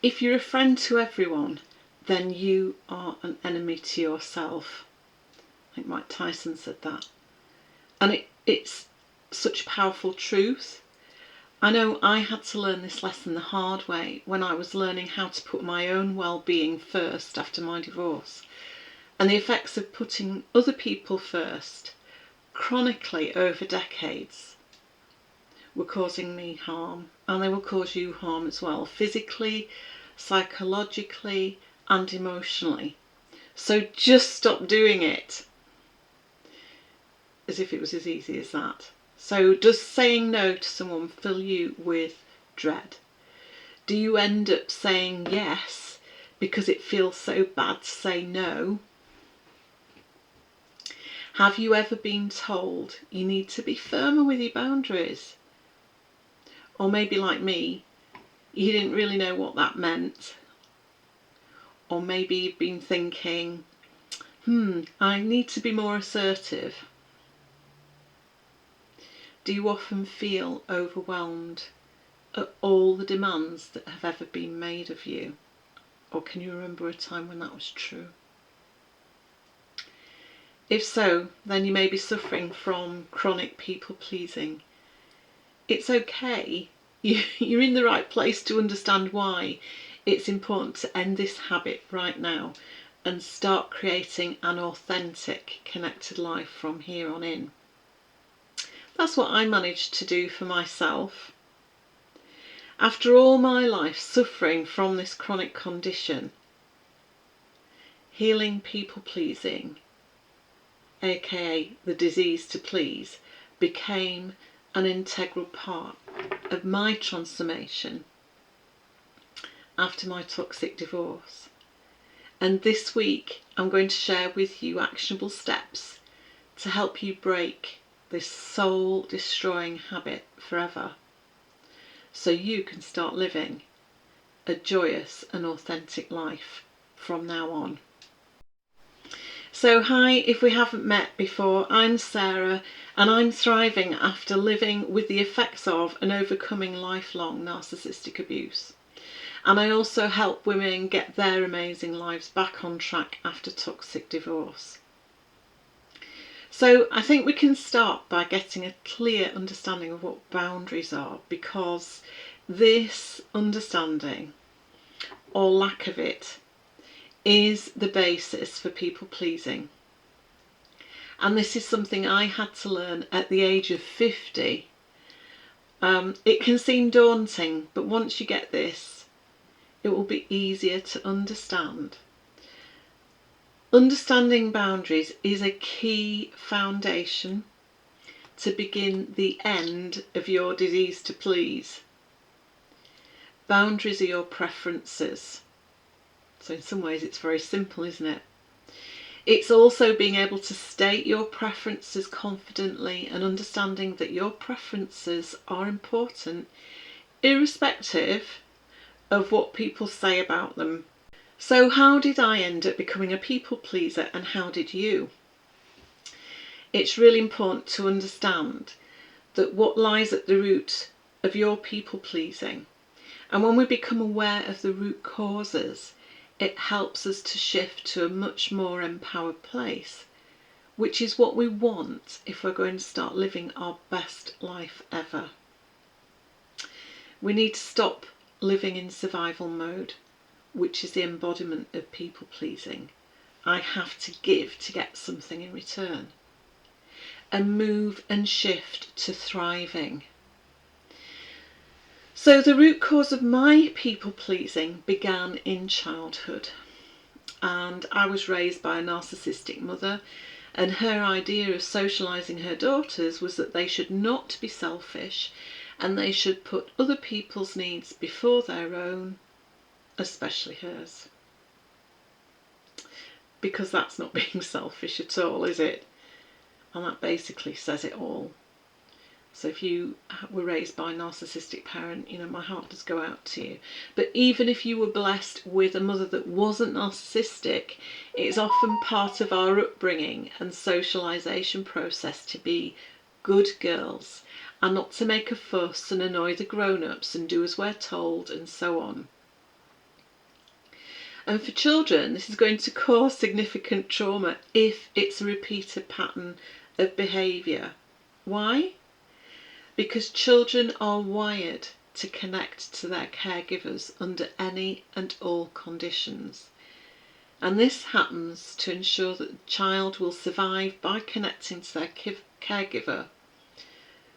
If you're a friend to everyone, then you are an enemy to yourself. I think Mike Tyson said that. And it's such powerful truth. I know I had to learn this lesson the hard way when I was learning how to put my own well-being first after my divorce. And the effects of putting other people first, chronically over decades, were causing me harm. And they will cause you harm as well, physically, psychologically, and emotionally. So just stop doing it. As if it was as easy as that. So does saying no to someone fill you with dread? Do you end up saying yes because it feels so bad to say no? Have you ever been told you need to be firmer with your boundaries? Or maybe like me, you didn't really know what that meant. Or maybe you've been thinking, I need to be more assertive. Do you often feel overwhelmed at all the demands that have ever been made of you? Or can you remember a time when that was true? If so, then you may be suffering from chronic people pleasing. It's okay. You're in the right place to understand why it's important to end this habit right now and start creating an authentic, connected life from here on in. That's what I managed to do for myself. After all my life suffering from this chronic condition, healing people pleasing, aka the disease to please, became an integral part of my transformation after my toxic divorce. And this week I'm going to share with you actionable steps to help you break this soul destroying habit forever, so you can start living a joyous and authentic life from now on. So hi, if we haven't met before, I'm Sarah and I'm thriving after living with the effects of and overcoming lifelong narcissistic abuse. And I also help women get their amazing lives back on track after toxic divorce. So I think we can start by getting a clear understanding of what boundaries are, because this understanding, or lack of it, is the basis for people pleasing. And this is something I had to learn at the age of 50. It can seem daunting, but once you get this, it will be easier to understand. Understanding boundaries is a key foundation to begin the end of your disease to please. Boundaries are your preferences. So in some ways it's very simple, isn't it? It's also being able to state your preferences confidently and understanding that your preferences are important, irrespective of what people say about them. So how did I end up becoming a people pleaser, and how did you? It's really important to understand that what lies at the root of your people pleasing, and when we become aware of the root causes, it helps us to shift to a much more empowered place, which is what we want if we're going to start living our best life ever. We need to stop living in survival mode, which is the embodiment of people pleasing. I have to give to get something in return. And move and shift to thriving. So the root cause of my people pleasing began in childhood, and I was raised by a narcissistic mother, and her idea of socialising her daughters was that they should not be selfish and they should put other people's needs before their own, especially hers. Because that's not being selfish at all, is it? And that basically says it all. So if you were raised by a narcissistic parent, my heart does go out to you. But even if you were blessed with a mother that wasn't narcissistic, it's often part of our upbringing and socialisation process to be good girls and not to make a fuss and annoy the grown-ups and do as we're told and so on. And for children, this is going to cause significant trauma if it's a repeated pattern of behaviour. Why? Because children are wired to connect to their caregivers under any and all conditions. And this happens to ensure that the child will survive by connecting to their caregiver.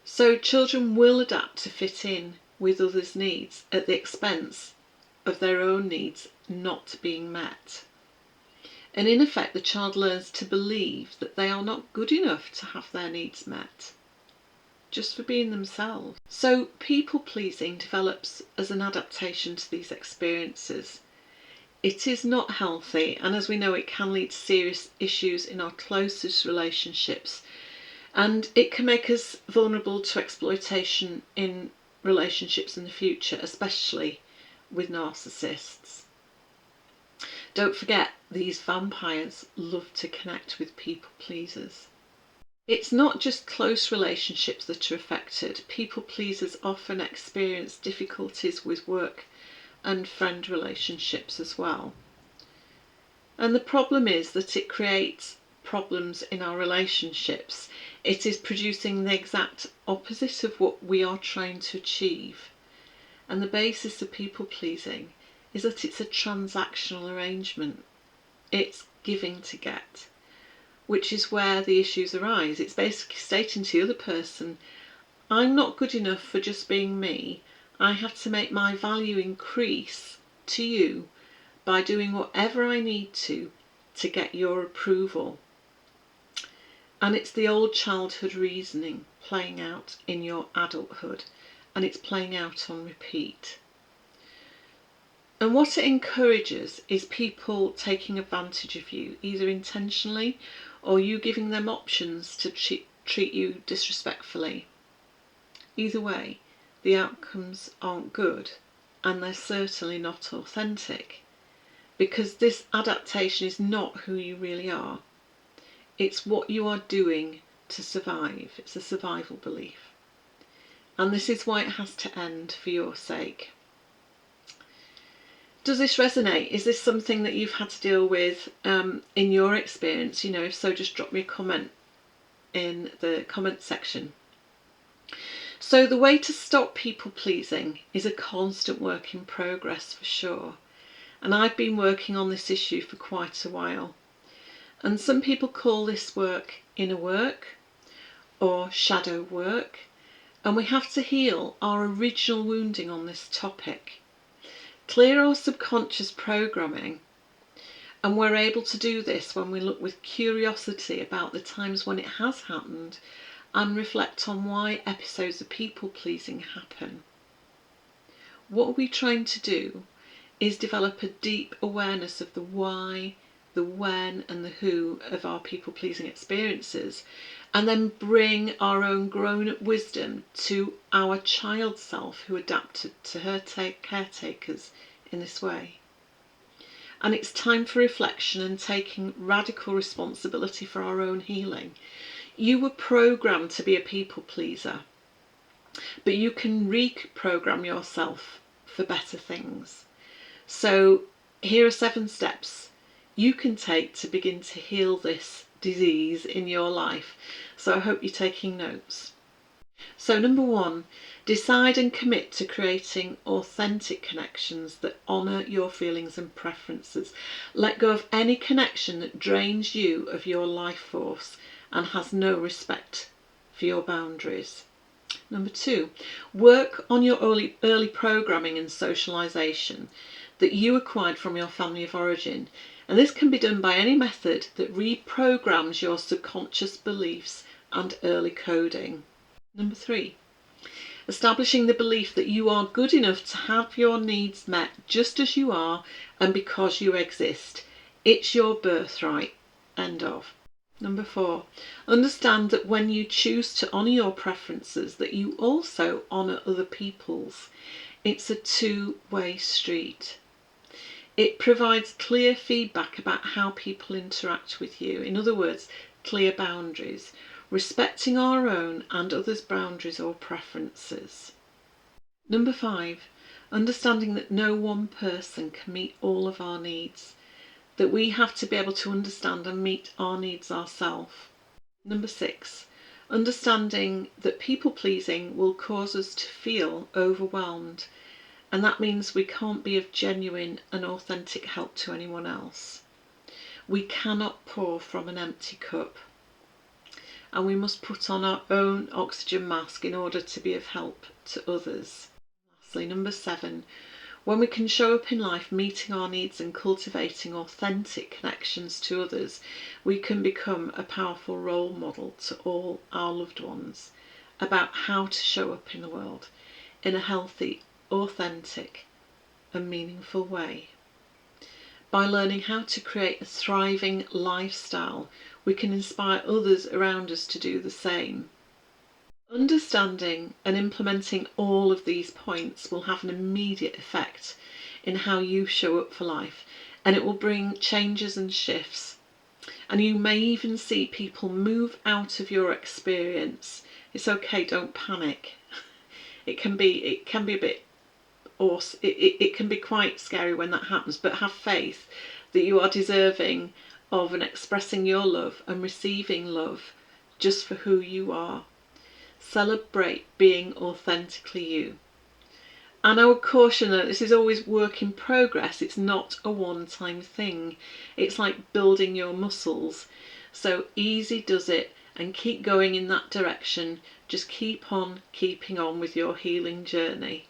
So children will adapt to fit in with others' needs at the expense of their own needs not being met. And in effect, the child learns to believe that they are not good enough to have their needs met, just for being themselves. So people pleasing develops as an adaptation to these experiences. It is not healthy, and as we know, it can lead to serious issues in our closest relationships, and it can make us vulnerable to exploitation in relationships in the future, especially with narcissists. Don't forget, these vampires love to connect with people pleasers. It's not just close relationships that are affected. People pleasers often experience difficulties with work and friend relationships as well. And the problem is that it creates problems in our relationships. It is producing the exact opposite of what we are trying to achieve. And the basis of people pleasing is that it's a transactional arrangement. It's giving to get, which is where the issues arise. It's basically stating to the other person, I'm not good enough for just being me. I have to make my value increase to you by doing whatever I need to get your approval. And it's the old childhood reasoning playing out in your adulthood, and it's playing out on repeat. And what it encourages is people taking advantage of you, either intentionally or you giving them options to treat you disrespectfully. Either way, the outcomes aren't good, and they're certainly not authentic, because this adaptation is not who you really are. It's what you are doing to survive. It's a survival belief. And this is why it has to end for your sake. Does this resonate? Is this something that you've had to deal with in your experience? If so, just drop me a comment in the comment section. So the way to stop people pleasing is a constant work in progress, for sure. And I've been working on this issue for quite a while. And some people call this work inner work or shadow work. And we have to heal our original wounding on this topic. Clear our subconscious programming, and we're able to do this when we look with curiosity about the times when it has happened and reflect on why episodes of people pleasing happen. What we're trying to do is develop a deep awareness of the why, the when and the who of our people pleasing experiences, and then bring our own grown-up wisdom to our child self who adapted to her caretakers in this way. And it's time for reflection and taking radical responsibility for our own healing. You were programmed to be a people pleaser, but you can reprogram yourself for better things. So here are 7 steps you can take to begin to heal this disease in your life. So I hope you're taking notes. So number 1, decide and commit to creating authentic connections that honour your feelings and preferences. Let go of any connection that drains you of your life force and has no respect for your boundaries. Number 2, work on your early programming and socialisation that you acquired from your family of origin. And this can be done by any method that reprograms your subconscious beliefs and early coding. Number 3, establishing the belief that you are good enough to have your needs met just as you are and because you exist. It's your birthright. End of. Number 4, understand that when you choose to honour your preferences, that you also honour other people's. It's a two-way street. It provides clear feedback about how people interact with you. In other words, clear boundaries, respecting our own and others' boundaries or preferences. Number 5, understanding that no one person can meet all of our needs, that we have to be able to understand and meet our needs ourselves. Number 6, understanding that people pleasing will cause us to feel overwhelmed, and that means we can't be of genuine and authentic help to anyone else. We cannot pour from an empty cup, and we must put on our own oxygen mask in order to be of help to others. Lastly, number 7, when we can show up in life meeting our needs and cultivating authentic connections to others, we can become a powerful role model to all our loved ones about how to show up in the world in a healthy, authentic and meaningful way. By learning how to create a thriving lifestyle, we can inspire others around us to do the same. Understanding and implementing all of these points will have an immediate effect in how you show up for life, and it will bring changes and shifts. And you may even see people move out of your experience. It's okay, don't panic. It can be a bit awesome. It can be quite scary when that happens, but have faith that you are deserving of and expressing your love and receiving love just for who you are. Celebrate being authentically you. And I would caution that this is always work in progress. It's not a one-time thing. It's like building your muscles. So easy does it, and keep going in that direction. Just keep on keeping on with your healing journey.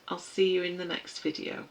I'll see you in the next video.